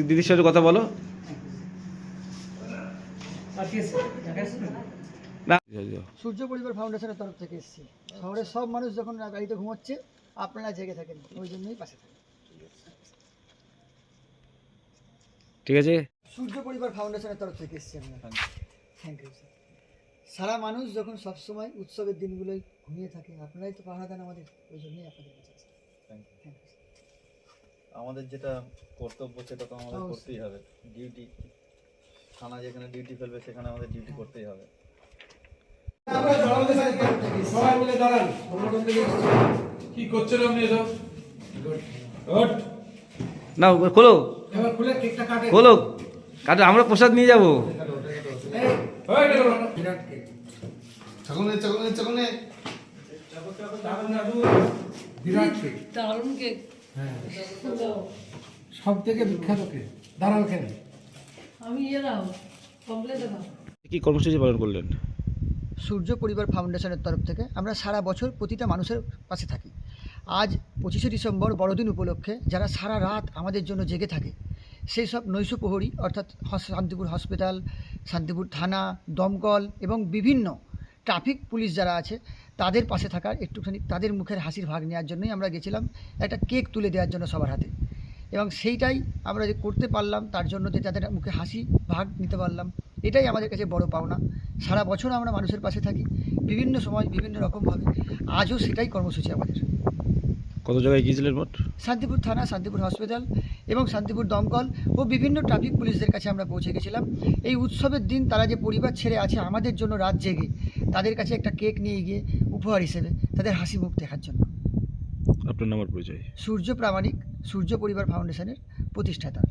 দিদির সাথে কথা বলো। সূর্য পরিবার ফাউন্ডেশনের তরফ থেকে এসেছি। শহরের সব মানুষ যখন গাড়িতে ঘুমোচ্ছে, আপনারা জেগে থাকেন, ওই জন্যই পাশে থাকেন। ঠিক আছে। সূর্য পরিবার ফাউন্ডেশনের তরফ থেকে এসেছি আমরা। Thank you sir. সারা মানুষ যখন সবসময় উৎসবের দিনগুলোই ঘুমিয়ে থাকে, আপনারাই তো পাহারা দেন আমাদের, ওই জন্যই আপনাদের কাছে আসি। Thank you. আমাদের যেটা কর্তব্য সেটা তো আমাদের করতেই হবে। ডিউটি, থানা যেখানে ডিউটি ফেলবে সেখানে আমাদের ডিউটি করতেই হবে। সবাই মিলে দাঁড়ান। কি করছেন আপনি এসব? না খোলো, এবার খুলে কেকটা কাটে। খোলো, কাটে, আমরা প্রসাদ নিয়ে যাবো। বিরাট কেক। বিরাট কেক। দারুণ কেক। হ্যাঁ, সব থেকে বিখ্যাত কেক। দাঁড়াও এখানে। আমি দাও কমপ্লেট দাও। কি কর্মসূচি পালন করলেন? সূর্য পরিবার ফাউন্ডেশনের তরফ থেকে আমরা সারা বছর প্রতিটা মানুষের পাশে থাকি। আজ 25শে ডিসেম্বর বড়দিন উপলক্ষে যারা সারা রাত আমাদের জন্য জেগে থাকে, সেই সব নৈশ প্রহরী অর্থাৎ শান্তিপুর হসপিটাল, শান্তিপুর থানা, দমকল এবং বিভিন্ন ট্রাফিক পুলিশ যারা আছে, তাদের পাশে থাকার একটুখানি তাদের মুখের হাসির ভাগ নেওয়ার জন্যই আমরা গেছিলাম, একটা কেক তুলে দেওয়ার জন্য সবার হাতে। এবং সেইটাই আমরা যে করতে পারলাম, তার জন্য যে তাদের মুখে হাসি ভাগ নিতে পারলাম, এটাই আমাদের কাছে বড় পাওনা। সারা বছর আমরা মানুষের পাশে থাকি, বিভিন্ন সময় বিভিন্ন রকমভাবে, আজও সেটাই কর্মসূচি আমাদের। কত জায়গায় গিয়েছিলেন মোট? শান্তিপুর থানা, শান্তিপুর হসপিটাল এবং শান্তিপুর দমকল ও বিভিন্ন ট্রাফিক পুলিশদের কাছে আমরা পৌঁছে গেছিলাম। এই উৎসবের দিন তারা যে পরিবার ছেড়ে আছে আমাদের জন্য রাত জেগে, তাদের কাছে একটা কেক নিয়ে গিয়ে উপহার হিসেবে তাদের হাসি মুখ দেখার জন্য। আপনার নাম আর পরিচয়? সূর্য প্রামাণিক, সূর্য পরিবার ফাউন্ডেশনের প্রতিষ্ঠাতা।